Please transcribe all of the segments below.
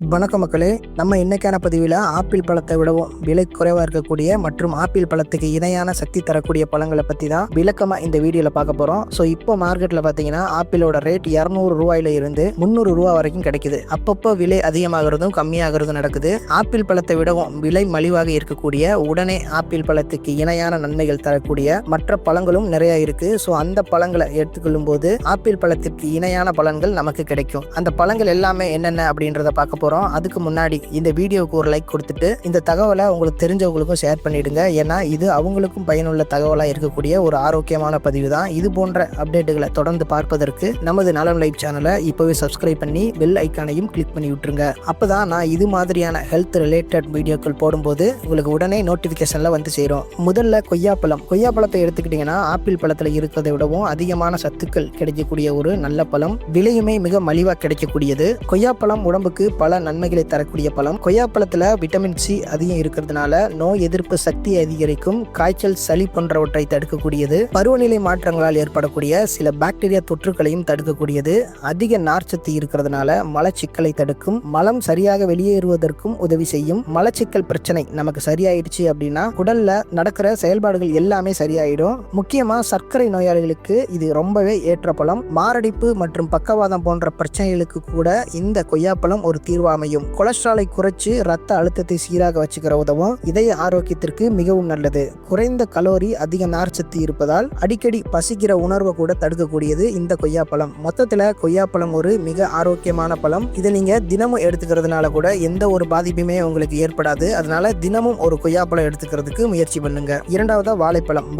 வணக்க மக்களே, நம்ம இன்னைக்கான பதிவில் ஆப்பிள் பழத்தை விடவும் விலை குறைவாக இருக்கக்கூடிய மற்றும் ஆப்பிள் பழத்துக்கு இணையான சக்தி தரக்கூடிய பழங்களை பற்றி தான் விளக்கமாக இந்த வீடியோவில் பார்க்க போகிறோம். ஸோ இப்போ மார்க்கெட்டில் பார்த்தீங்கன்னா ஆப்பிளோட ரேட் 200 ரூபாயில இருந்து 300 ரூபா வரைக்கும் கிடைக்குது. அப்பப்போ விலை அதிகமாகிறதும் கம்மியாகிறதும் நடக்குது. ஆப்பிள் பழத்தை விடவும் விலை மலிவாக இருக்கக்கூடிய, உடனே ஆப்பிள் பழத்துக்கு இணையான நன்மைகள் தரக்கூடிய மற்ற பழங்களும் நிறைய இருக்கு. ஸோ அந்த பழங்களை எடுத்துக்கொள்ளும் போது ஆப்பிள் பழத்திற்கு இணையான பலன்கள் நமக்கு கிடைக்கும். அந்த பழங்கள் எல்லாமே என்னென்ன அப்படின்றத பார்க்க போகிறோம். அதுக்கு முன்னாடி இந்த வீடியோவுக்கு ஒரு லைக் கொடுத்துட்டு இந்த தகவலை உங்களுக்கு தெரிஞ்சவங்களுக்கும் ஷேர் பண்ணிடுங்க. ஏன்னா இது அவங்களுக்கும் பயனுள்ள தகவலாக இருக்கக்கூடிய ஒரு ஆரோக்கியமான பதிவு தான். இது போன்ற அப்டேட்டுகளை தொடர்ந்து பார்ப்பதற்கு நமது நலம் லைஃப் சேனலை இப்போவே சப்ஸ்கிரைப் பண்ணி பெல் ஐக்கானையும் கிளிக் பண்ணி விட்டுருங்க. அப்போதான் நான் இது மாதிரியான ஹெல்த் ரிலேட்டட் வீடியோக்கள் போடும்போது உங்களுக்கு உடனே நோட்டிஃபிகேஷனில் வந்து சேரும். முதல்ல கொய்யாப்பழத்தை எடுத்துக்கிட்டிங்கன்னா ஆப்பிள் பழத்தில் இருக்கிறதை விடவும் அதிகமான சத்துக்கள் கிடைக்கக்கூடிய ஒரு நல்ல பழம். விலையுமே மிக மலிவாக கிடைக்கக்கூடியது. கொய்யாப்பழம் உடம்புக்கு பல நன்மைகளை தரக்கூடிய பழம். கொய்யாப்பழத்தில் விட்டமின் சி அதிகம் இருக்கிறதுனால நோய் எதிர்ப்பு சக்தியை அதிகரிக்கும், காய்ச்சல், சளி போன்றவற்றை தடுக்கக்கூடியது, பருவநிலை மாற்றங்களால் ஏற்படக்கூடிய சில பாக்டீரியா தொற்றுகளையும் தடுக்கக்கூடியது, அதிக நார்ச்சத்து இருக்கிறதுனால மலச்சிக்கலை தடுக்கும், மலம் சரியாக வெளியேறுவதற்கும் உதவி செய்யும். மலச்சிக்கல் பிரச்சனை நமக்கு சரியாயிடுச்சு அப்படின்னா உடல்ல நடக்கிற செயல்பாடுகள் எல்லாமே சரியாயிடும். முக்கியமா சர்க்கரை நோயாளிகளுக்கு இது ரொம்பவே ஏற்ற பழம். மாரடைப்பு மற்றும் பக்கவாதம் போன்ற பிரச்சனைகளுக்கு கூட இந்த கொய்யாப்பழம் ஒரு தீர்வு அமையும். கொலஸ்ட்ராலை குறைச்சு ரத்த அழுத்தத்தை சீராக வச்சுக்கிற உதவும். இதய ஆரோக்கியத்திற்கு மிகவும் நல்லது. குறைந்த கலோரி, அதிக நார்ச்சத்து இருப்பதால் அடிக்கடி பசிக்கிற உணர்வை கூட தடுக்கக்கூடியது இந்த கொய்யாப்பழம். மொத்தத்தில் கொய்யாப்பழம் ஒரு மிக ஆரோக்கியமான பழம். இதை நீங்க தினமும் எடுத்துக்கிறதுனால கூட எந்த ஒரு பாதிப்புமே உங்களுக்கு ஏற்படாது. அதனால தினமும் ஒரு கொய்யாப்பழம் எடுத்துக்கிறதுக்கு முயற்சி பண்ணுங்க. இரண்டாவதா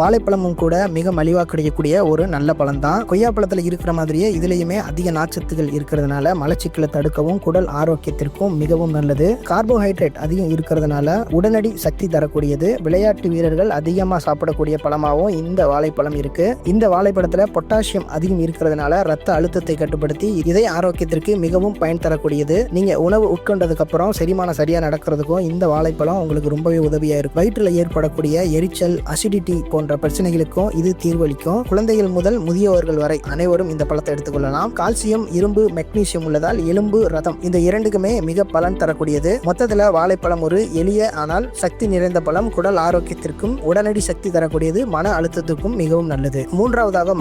வாழைப்பழமும் கூட மிக மலிவாக கிடைக்கக்கூடிய ஒரு நல்ல பழம் தான். கொய்யாப்பழத்தில் இருக்கிற மாதிரியே இதுலயுமே அதிக நார்ச்சத்துகள் இருக்கிறதுனால மலச்சிக்கலை தடுக்கவும் குடல் ஆரோக்கியத்திற்கும் மிகவும் நல்லது. கார்போஹைட்ரேட் அதிகம் இருக்கிறதுனால உடனடி சக்தி தரக்கூடியது. விளையாட்டு வீரர்கள் அதிகமாக சாப்பிடக்கூடிய பழமாகவும் இந்த வாழைப்பழம் இருக்கு. இந்த வாழைப்பழத்துல பொட்டாசியம் அதிகம் இருக்கிறதுனால ரத்த அழுத்தத்தை கட்டுப்படுத்தி இதய ஆரோக்கியத்திற்கு மிகவும் பயன் தரக்கூடியது. நீங்க உணவு உட்கொண்டதுக்கு அப்புறம் செரிமானம் சரியா நடக்கிறதுக்கும் இந்த வாழைப்பழம் உங்களுக்கு ரொம்பவே உதவியா இருக்கும். வயிற்றுல ஏற்படக்கூடிய எரிச்சல், அசிடிட்டி போன்ற பிரச்சனைகளுக்கும் இது தீர்வளிக்கும். குழந்தைகள் முதல் முதியவர்கள் வரை அனைவரும் இந்த பழத்தை எடுத்துக்கொள்ளலாம். கால்சியம், இரும்பு, மெக்னீசியம் உள்ளதால் எலும்பு, ரத்தம் இந்த இரண்டுக்குமே மிக பலன் தரக்கூடியது. மொத்தத்தில் வாழைப்பழம் ஒரு எளிய ஆனால் சக்தி நிறைந்த பழம். குடல் ஆரோக்கியத்திற்கும் உடனடி சக்தி தரக்கூடியது, மன அழுத்தத்திற்கும் மிகவும் நல்லது. மூன்றாவதாக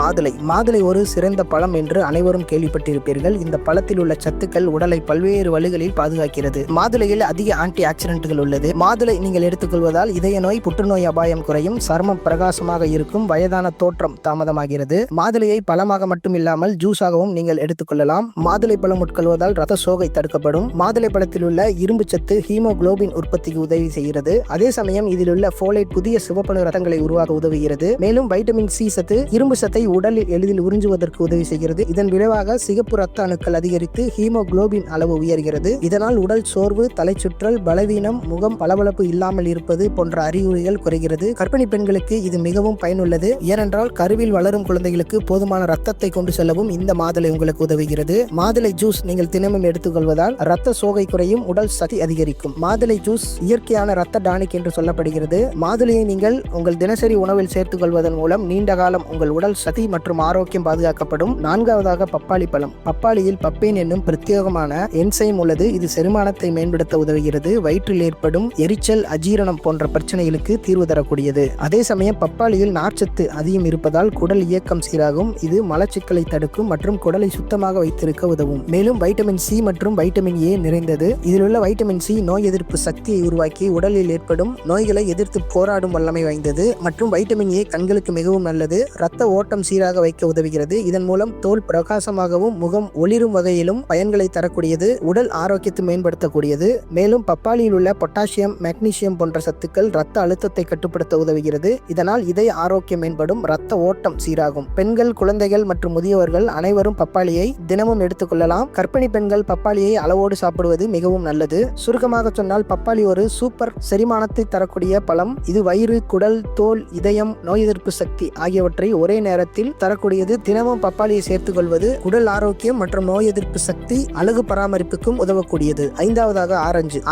மாதுளை ஒரு சிறந்த பழம் என்று அனைவரும் கேள்விப்பட்டிருப்பீர்கள். இந்த பழத்தில் உள்ள சத்துக்கள் உடலை பல்வேறு வழிகளில் பாதுகாக்கிறது. மாதுளையில் அதிக ஆன்டி ஆக்சிடென்ட்கள் உள்ளது. மாதுளை நீங்கள் எடுத்துக்கொள்வதால் இதய நோய், புற்றுநோய் அபாயம் குறையும், சருமம் பிரகாசமாக இருக்கும், வயதான தோற்றம் தாமதமாகிறது. மாதுளையை பழமாக மட்டும் இல்லாமல் ஜூஸாகவும் நீங்கள் எடுத்துக்கொள்ளலாம். மாதுளை பழம் உட்கொள்வதால் ரத்த சோகை தடுக்கப்படும். மாதுளை பழத்தில் உள்ள இரும்பு சத்து ஹீமோகுளோபின் உற்பத்திக்கு உதவி செய்கிறது. அதே சமயம் இதில் உள்ள ஃபோலேட் புதிய சிவப்பணு ரத்தங்களை உருவாக்க உதவுகிறது. மேலும் வைட்டமின் சி சத்து இரும்பு சத்தை உடலில் எளிதில் உறிஞ்சுவதற்கு உதவி செய்கிறது. இதன் விளைவாக சிகப்பு ரத்த அணுக்கள் அதிகரித்து ஹீமோகுளோபின் அளவு உயர்கிறது. இதனால் உடல் சோர்வு, தலைச்சுற்றல், பலவீனம், முகம் பளபளப்பு இல்லாமல் இருப்பது போன்ற அறிகுறிகள் குறைகிறது. கர்ப்பிணி பெண்களுக்கு இது மிகவும் பயனுள்ளது. ஏனென்றால் கருவில் வளரும் குழந்தைகளுக்கு போதுமான ரத்தத்தை கொண்டு செல்லவும் இந்த மாதுளை உங்களுக்கு உதவுகிறது. மாதுளை ஜூஸ் நீங்கள் தினமும் எடுத்துக்கொள்வதால் ரத்த சோகை குறையும், உடல் சக்தி அதிகரிக்கும். மாதுளை ஜூஸ் இயற்கையான ரத்த டானிக் என்று சொல்லப்படுகிறது. மாதுளையை நீங்கள் உங்கள் தினசரி உணவில் சேர்த்துக் கொள்வதன் மூலம் நீண்ட காலம் உங்கள் உடல் சக்தி மற்றும் ஆரோக்கியம் பாதுகாக்கப்படும். நான்காவதாக பப்பாளி பழம். பப்பாளியில் பப்பைன் என்னும் பிரத்யேகமான என்சைம் உள்ளது. இது செரிமானத்தை மேம்படுத்த உதவுகிறது. வயிற்றில் ஏற்படும் எரிச்சல், அஜீரணம் போன்ற பிரச்சனைகளுக்கு தீர்வு தரக்கூடியது. அதே சமயம் பப்பாளியில் நார்ச்சத்து அதிகம் இருப்பதால் குடல் இயக்கம் சீராகும். இது மலச்சிக்கலை தடுக்கும் மற்றும் குடலை சுத்தமாக வைத்திருக்க உதவும். மேலும் வைட்டமின் சி மற்றும் வைட்டமின் ஏ நிறைந்தது. இதில் உள்ள வைட்டமின் சி நோய் எதிர்ப்பு சக்தியை உருவாக்கி உடலில் ஏற்படும் நோய்களை எதிர்த்து போராடும் வல்லமை வாய்ந்தது. மற்றும் வைட்டமின் ஏ கண்களுக்கு மிகவும் நல்லது. ரத்த ஓட்டம் சீராக வைக்க உதவுகிறது. இதன் மூலம் தோல் பிரகாசமாகவும் முகம் ஒளிரும் வகையிலும் பயன்களை தரக்கூடியது. உடல் ஆரோக்கியத்தை மேம்படுத்தக்கூடியது. மேலும் பப்பாளியில் உள்ள பொட்டாசியம், மெக்னீசியம் போன்ற சத்துக்கள் ரத்த அழுத்தத்தை கட்டுப்படுத்த உதவுகிறது. இதனால் இதய ஆரோக்கியம் மேம்படும், ரத்த ஓட்டம் சீராகும். பெண்கள், குழந்தைகள் மற்றும் முதியவர்கள் அனைவரும் பப்பாளியை தினமும் எடுத்துக்கொள்ளலாம். கர்ப்பிணி பெண்கள் பப்பாளியை அளவோடு சாப்பிடுவது மிகவும் நல்லது. சுருக்கமாக சொன்னால் பப்பாளி ஒரு சூப்பர் செரிமானத்தை தரக்கூடிய பழம். இது வயிறு, குடல், தோல், இதயம், நோய் எதிர்ப்பு சக்தி ஆகியவற்றை ஒரே நேரத்தில் தரக்கூடியது. தினமும் பப்பாளியை சேர்த்துக் கொள்வது உடல் ஆரோக்கியம் மற்றும் நோய் எதிர்ப்பு சக்தி, அழகு பராமரிப்புக்கும் உதவக்கூடியது. ஐந்தாவதாக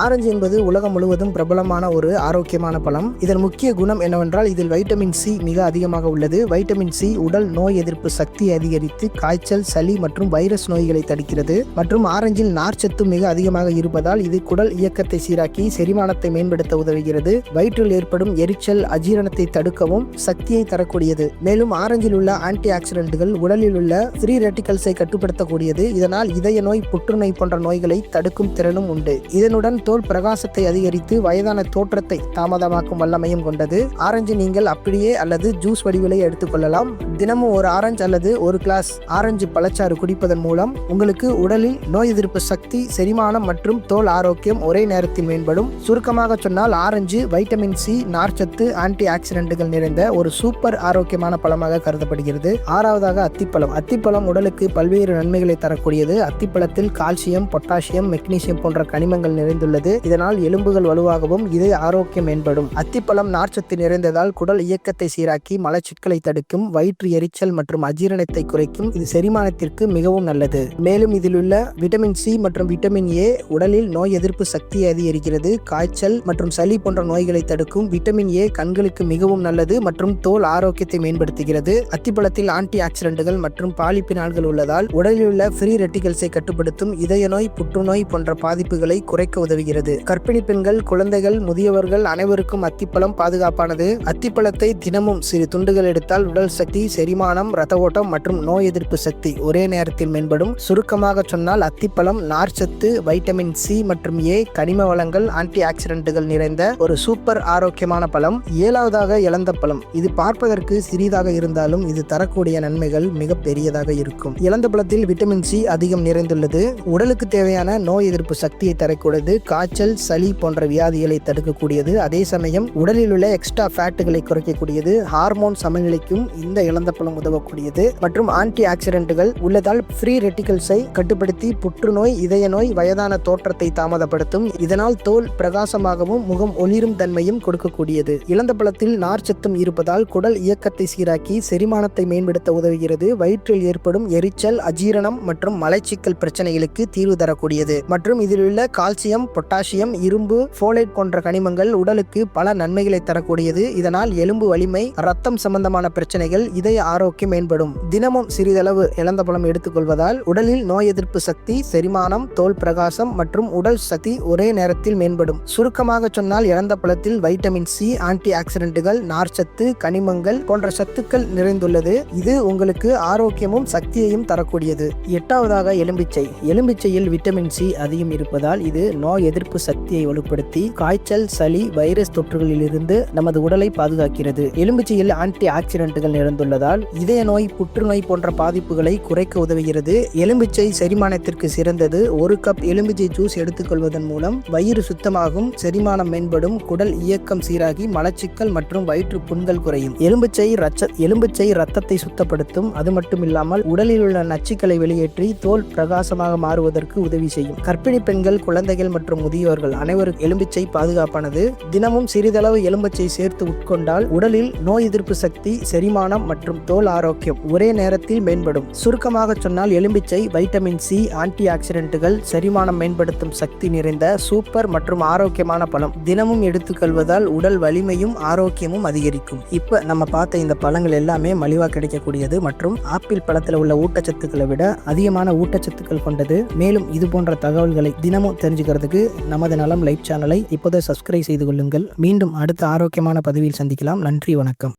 ஆரஞ்சு என்பது உலகம் முழுவதும் பிரபலமான ஒரு ஆரோக்கியமான பழம். இதன் முக்கிய குணம் என்னவென்றால் இதில் வைட்டமின் சி மிக அதிகமாக உள்ளது. வைட்டமின் சி உடல் நோய் எதிர்ப்பு சக்தியை அதிகரித்து காய்ச்சல், சளி மற்றும் வைரஸ் நோய்களை தடுக்கிறது. மற்றும் ஆரஞ்சில் நார்ச்சத்து மிக அதிகமாக இருப்பதால் இது குடல் இயக்கத்தை சீராக்கி செரிமானத்தை மேம்படுத்த உதவுகிறது. வயிற்றில் ஏற்படும் எரிச்சல், அஜீரணத்தை தடுக்கவும் சக்தியை தரக்கூடியது. மேலும் ஆரஞ்சில் உள்ள ஆன்டி ஆக்சிடென்ட்கள் உடலில் உள்ள ஃப்ரீ ரெட்டிகல்ஸை கட்டுப்படுத்தக்கூடியது. இதனால் இதய நோய், புற்றுநோய் போன்ற நோய்களை தடுக்கும் திறனும் உண்டு. இதனுடன் தோல் பிரகாசத்தை அதிகரித்து வயதான தோற்றத்தை தாமதமாக்கும் வல்லமையும் கொண்டது. ஆரஞ்சு நீங்கள் அப்படியே அல்லது ஜூஸ் வடிவிலே எடுத்துக்கொள்ளலாம். தினமும் ஒரு ஆரஞ்சு அல்லது ஒரு கிளாஸ் ஆரஞ்சு பழச்சாறு குடிப்பதன் மூலம் உங்களுக்கு உடலில் நோய் எதிர்ப்பு சக்தி, செரிமானம் மற்றும் தோல் ஆரோக்கியம் ஒரே நேரத்தில் மேம்படும். சுருக்கமாக சொன்னால் ஆரஞ்சு வைட்டமின் சி, நார்ச்சத்து, ஆன்டி ஆக்சிடென்ட்கள் நிறைந்த ஒரு சூப்பர் ஆரோக்கியமான பழமாக கருதப்படுகிறது. ஆறாவதாக அத்திப்பழம். அத்திப்பழம் உடலுக்கு பல்வேறு நன்மைகளை தரக்கூடியது. அத்திப்பழத்தில் கால்சியம், பொட்டாசியம், மெக்னீசியம் போன்ற கனிமங்கள் நிறைந்துள்ளது. இதனால் எலும்புகள் வலுவாகவும் இதய ஆரோக்கியம் மேம்படும். அத்திப்பழம் நார்ச்சத்து நிறைந்ததால் குடல் இயக்கத்தை சீராக்கி மலச்சிக்கலை தடுக்கும், வயிற்று எரிச்சல் மற்றும் அஜீரணத்தை குறைக்கும். இது செரிமானத்திற்கு மிகவும் நல்லது. மேலும் இதில் உள்ள விட்டமின் சி மற்றும் விட்டமின் ஏ உடலில் நோய் எதிர்ப்பு சக்தியை அதிகரிக்கிறது. காய்ச்சல் மற்றும் சளி போன்ற நோய்களை தடுக்கும். விட்டமின் ஏ கண்களுக்கு மிகவும் நல்லது மற்றும் தோல் ஆரோக்கியத்தை மேம்படுத்துகிறது. அத்திப்பழத்தில் ஆன்டி ஆக்சிடென்ட்கள் மற்றும் பாலிபினால்கள் உள்ளதால் உடலில் உள்ள ஃப்ரீ ரெட்டிகல்ஸை கட்டுப்படுத்தும். இதய நோய், புற்றுநோய் போன்ற பாதிப்புகளை குறைக்க உதவுகிறது. கர்ப்பிணி பெண்கள், குழந்தைகள், முதியவர்கள் அனைவருக்கும் அத்திப்பழம் பாதுகாப்பானது. அத்திப்பழத்தை தினமும் சிறு துண்டுகள் எடுத்தால் உடல் சக்தி, செரிமானம், இரத்த ஓட்டம் மற்றும் நோய் எதிர்ப்பு சக்தி ஒரே நேரத்தில் மேம்படும். சுருக்கமாக சொன்னால் அத்திப்பழம் நார்ச்சத்து, வைட்டமின் சி மற்றும் ஏ, கனிம வளங்கள், ஆன்டி ஆக்சிடென்ட்கள் நிறைந்த ஒரு சூப்பர் ஆரோக்கியமான பழம். ஏழாவதாக இலந்த பழம். இது பார்ப்பதற்கு சிறிதாக இருந்தாலும் இது தரக்கூடிய நன்மைகள் மிக பெரியதாக இருக்கும். இலந்த பழத்தில் விட்டமின் சி அதிகம் நிறைந்துள்ளது. உடலுக்கு தேவையான நோய் எதிர்ப்பு சக்தியை தரக்கூடியது. காய்ச்சல், சளி போன்ற வியாதிகளை தடுக்கக்கூடியது. அதே சமயம் உடலில் உள்ள எக்ஸ்ட்ரா ஃபேட்டுகளை குறைக்கக்கூடியது. ஹார்மோன் சமநிலைக்கும் இந்த இலந்த பழம் உதவக்கூடியது மற்றும் ஆன்டி ஆக்சிடென்ட்கள் உள்ளதால் ஃப்ரீ ரெட்டிகல்ஸை கட்டுப்படுத்தி புற்றுநோய், இதய நோய், வயதான தோற்றத்தை தாமதப்படுத்தும். இதனால் தோல் பிரகாசமாகவும் முகம் ஒளிரும் தன்மையும் கொடுக்கக்கூடியது. இலந்த பழத்தில் நார்ச்சத்தும் இருப்பதால் குடல் இயக்கத்தை சீராக்கி செரிமானத்தை மேம்படுத்த உதவுகிறது. வயிற்றில் ஏற்படும் எரிச்சல், அஜீரணம் மற்றும் மலச்சிக்கல் பிரச்சனைகளுக்கு தீர்வு தரக்கூடியது. மற்றும் இதில் உள்ள கால்சியம், பொட்டாசியம், இரும்பு, ஃபோலேட் போன்ற கனிமங்கள் உடலுக்கு பல நன்மைகளை தரக்கூடியது. இதனால் எலும்பு வலிமை, ரத்தம் சம்பந்தமான பிரச்சனைகள், இதய ஆரோக்கியம் மேம்படும். தினமும் சிறிதளவு இலந்த பழம் எடுத்துக்கொள்வதால் உடலில் நோய் எதிர்ப்பு சக்தி, செரிமானம், தோல் பிரகாசம் மற்றும் உடல் சக்தி ஒரே நேரத்தில் மேம்படும். சுருக்கமாக சொன்னால் இலந்த பழத்தில் வைட்டமின் சி, ஆன்டி ஆக்சிடென்ட்கள், நார்ச்சத்து, கனிமங்கள் போன்ற சத்துக்கள் நிறைந்துள்ளது. இது உங்களுக்கு ஆரோக்கியமும் சக்தியையும் தரக்கூடியது. எட்டாவதாக எலும்பிச்சை. எலும்பிச்சையில் விட்டமின் சி அதிகம் இருப்பதால் இது நோய் எதிர்ப்பு சக்தியை வலுப்படுத்தி காய்ச்சல், சளி, வைரஸ் தொற்றுகளில் இருந்து நமது உடலை பாதுகாக்கிறது. எலும்பிச்சையில் ஆன்டி ஆக்சிடென்ட்கள் நிறைந்துள்ளதால் இதய நோய், புற்றுநோய் போன்ற பாதிப்புகளை குறைக்க உதவுகிறது. எலும்பிச்சை செரிமானத்திற்கு சிறந்தது. ஒரு கப் எலும்பிச்சை ஜூஸ் எடுத்துக்கொள்வதன் மூலம் வயிறு சுத்தமாகும், செரிமானம் மேம்படும், குடல் இயக்கம் சீராகி மலச்சிக்கல் மற்றும் வயிற்று புண்கள் குறையும். எலும்பிச்சை ரத்தத்தை சுத்தப்படுத்தும். அது மட்டுமில்லாமல் உடலில் உள்ள நச்சுக்களை வெளியேற்றி தோல் பிரகாசமாக மாறுவதற்கு உதவி செய்யும். கர்ப்பிணி பெண்கள், குழந்தைகள் மற்றும் முதியோர்கள் அனைவருக்கும் எலும்பிச்சை பாதுகாப்பானது. தினமும் சிறிதளவு எலும்பிச்சை சேர்த்து உட்கொண்டால் உடலில் நோய் எதிர்ப்பு சக்தி, செரிமானம் மற்றும் தோல் ஆரோக்கியம் ஒரே நேரத்தில் மேம்படும். சுருக்கமாக சொன்னால் எலும்பிச்சை வைட்டமின் சி, ஆன்டி ஆக்சிடென்ட்கள், செரிமானம் மேம்படுத்தும் சக்தி நிறைந்த சூப்பர் மற்றும் ஆரோக்கியமான பழம். தினமும் எடுத்துக்கொள்வதால் உடல் வலிமையும் ஆரோக்கியமும் அதிகரிக்கும். இப்ப நம்ம பார்த்த இந்த பழங்கள் எல்லாமே மலிவா கிடைக்கக்கூடியது மற்றும் ஆப்பிள் பழத்தில் உள்ள ஊட்டச்சத்துக்களை விட அதிகமான ஊட்டச்சத்துக்கள் கொண்டது. மேலும் இது போன்ற தகவல்களை தினமும் தெரிஞ்சுக்கிறதுக்கு நமது நலம் லைவ் சேனலை இப்போதே சப்ஸ்கிரைப் செய்து கொள்ளுங்கள். மீண்டும் அடுத்த ஆரோக்கியமான பதிவில் சந்திக்கலாம். நன்றி, வணக்கம்.